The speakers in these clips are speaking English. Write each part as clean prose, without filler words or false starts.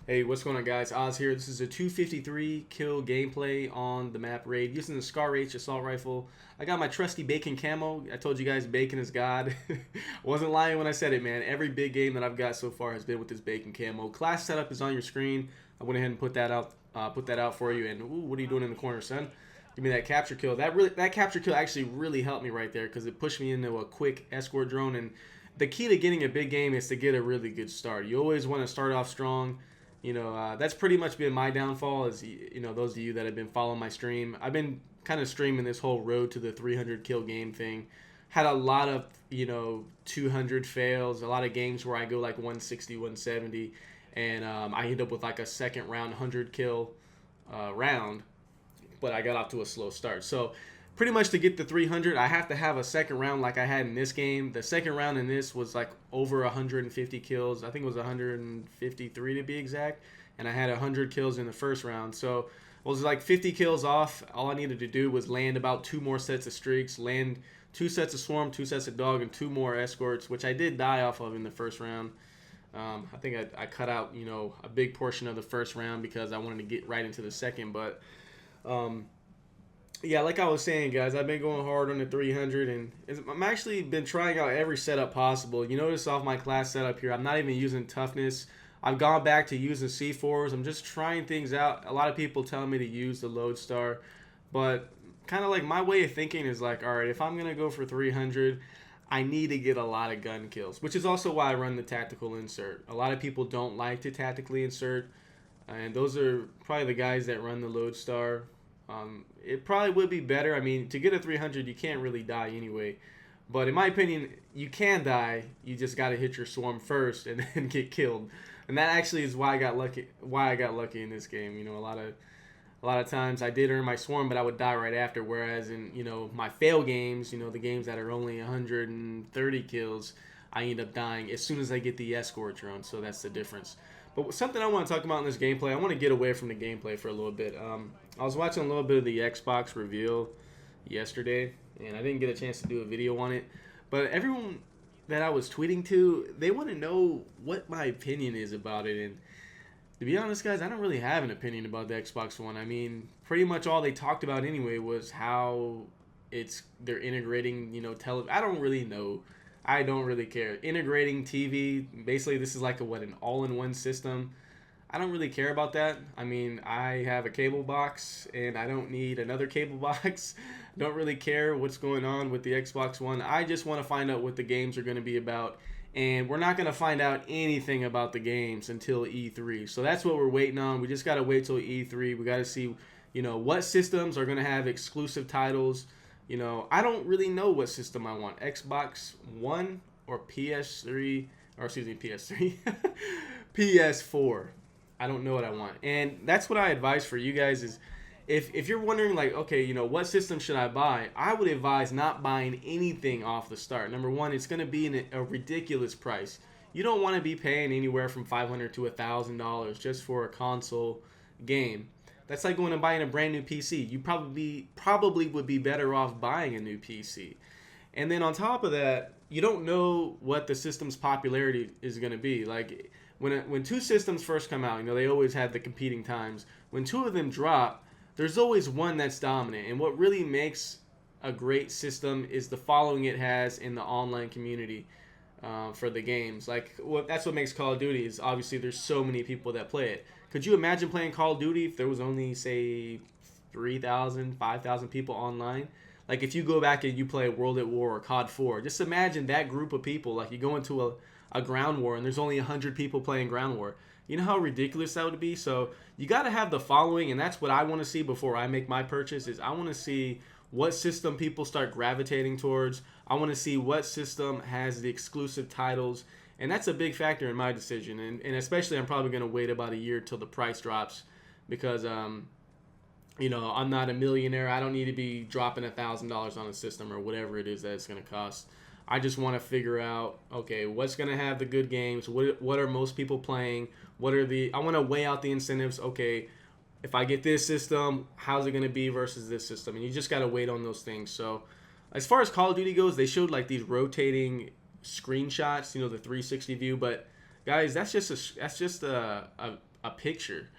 Hey, what's going on, guys? Oz here. This is a 253 kill gameplay on the map raid using the Scar H assault rifle. I got my trusty bacon camo. I told you guys bacon is God. I wasn't lying when I said it, man. Every big game that I've got so far has been with this bacon camo. Class setup is on your screen. I went ahead and put that out for you. And ooh, what are you doing in the corner, son? Give me that capture kill. That capture kill actually really helped me right there because it pushed me into a quick escort drone. And the key to getting a big game is to get a really good start. You always want to start off strong. That's pretty much been my downfall. Is those of you that have been following my stream, I've been kind of streaming this whole road to the 300 kill game thing. Had a lot of 200 fails, a lot of games where I go like 160, 170, and I end up with like a second round 100 kill round, but I got off to a slow start. So pretty much to get the 300, I have to have a second round like I had in this game. The second round in this was like over 150 kills. I think it was 153 to be exact. And I had 100 kills in the first round. So I was like 50 kills off. All I needed to do was land about 2 more sets of streaks, land 2 sets of swarm, 2 sets of dog, and 2 more escorts, which I did die off of in the first round. I think I cut out, a big portion of the first round because I wanted to get right into the second. But yeah, like I was saying, guys, I've been going hard on the 300, and I'm actually been trying out every setup possible. You notice off my class setup here, I'm not even using toughness. I've gone back to using C4s. I'm just trying things out. A lot of people tell me to use the Lodestar, but kind of like my way of thinking is like, all right, if I'm going to go for 300, I need to get a lot of gun kills, which is also why I run the tactical insert. A lot of people don't like to tactically insert, and those are probably the guys that run the Lodestar. It probably would be better. I mean, to get a 300, you can't really die anyway. But in my opinion, you can die. You just got to hit your swarm first and then get killed. And that actually is why I got lucky. Why I got lucky in this game. A lot of times I did earn my swarm, but I would die right after. Whereas in my fail games, the games that are only 130 kills, I end up dying as soon as I get the escort drone. So that's the difference. But something I want to talk about in this gameplay, I want to get away from the gameplay for a little bit. I was watching a little bit of the Xbox reveal yesterday, and I didn't get a chance to do a video on it. But everyone that I was tweeting to, they want to know what my opinion is about it. And to be honest, guys, I don't really have an opinion about the Xbox One. I mean, pretty much all they talked about anyway was how they're integrating, I don't really know. I don't really care. Integrating TV, basically this is like an all-in-one system. I don't really care about that. I mean, I have a cable box and I don't need another cable box. Don't really care what's going on with the Xbox One. I just want to find out what the games are going to be about. And we're not going to find out anything about the games until E3. So that's what we're waiting on. We just got to wait till E3. We got to see, what systems are going to have exclusive titles. I don't really know what system I want. Xbox One or PS3, or excuse me, PS3, PS4. I don't know what I want. And that's what I advise for you guys is if you're wondering like, okay, what system should I buy? I would advise not buying anything off the start. Number one, it's going to be a ridiculous price. You don't want to be paying anywhere from $500 to $1,000 just for a console game. That's like going and buying a brand new PC. You probably would be better off buying a new PC. And then on top of that, you don't know what the system's popularity is going to be. Like when 2 systems first come out, they always have the competing times. When 2 of them drop, there's always one that's dominant. And what really makes a great system is the following it has in the online community for the games. That's what makes Call of Duty is obviously there's so many people that play it. Could you imagine playing Call of Duty if there was only, say, 3,000, 5,000 people online? Like, if you go back and you play World at War or COD 4, just imagine that group of people. Like, you go into a ground war and there's only 100 people playing ground war. You know how ridiculous that would be? So, you got to have the following, and that's what I want to see before I make my purchase, is I want to see what system people start gravitating towards. I want to see what system has the exclusive titles. And that's a big factor in my decision. And especially I'm probably going to wait about a year till the price drops because, I'm not a millionaire. I don't need to be dropping $1,000 on a system or whatever it is that it's going to cost. I just want to figure out, okay, what's going to have the good games? What are most people playing? I want to weigh out the incentives. Okay, if I get this system, how's it going to be versus this system? And you just got to wait on those things. So as far as Call of Duty goes, they showed like these rotating screenshots, the 360 view, but guys, that's just a picture,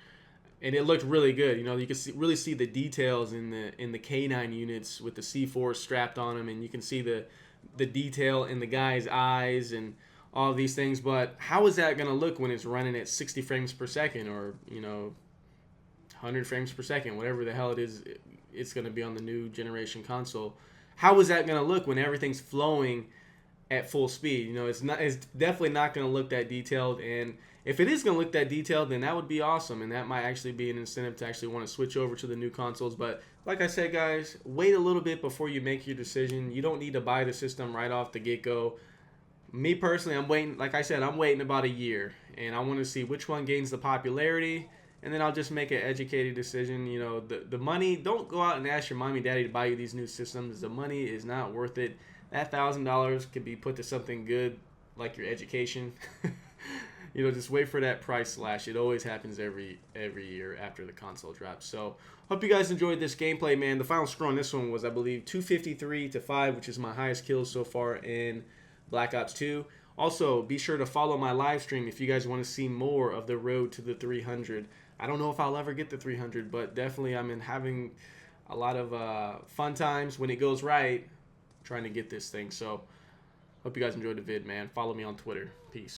and it looked really good. You know, you can really see the details in the K9 units with the C4 strapped on them, and you can see the detail in the guy's eyes and all of these things. But how is that going to look when it's running at 60 frames per second, or 100 frames per second, whatever the hell it is? It's going to be on the new generation console. How is that going to look when everything's flowing at full speed? It's not. It's definitely not going to look that detailed. And if it is going to look that detailed, then that would be awesome, and that might actually be an incentive to actually want to switch over to the new consoles. But like I said, guys, wait a little bit before you make your decision. You don't need to buy the system right off the get go. Me personally, I'm waiting. Like I said, I'm waiting about a year, and I want to see which one gains the popularity, and then I'll just make an educated decision. The money. Don't go out and ask your mommy, daddy to buy you these new systems. The money is not worth it. That $1,000 could be put to something good, like your education. Just wait for that price slash. It always happens every year after the console drops. So hope you guys enjoyed this gameplay, man. The final score on this one was, I believe, 253 to 5, which is my highest kills so far in Black Ops 2. Also, be sure to follow my live stream if you guys want to see more of the road to the 300. I don't know if I'll ever get the 300, but definitely I'm having a lot of fun times when it goes right trying to get this thing. So hope you guys enjoyed the vid, man. Follow me on Twitter. Peace.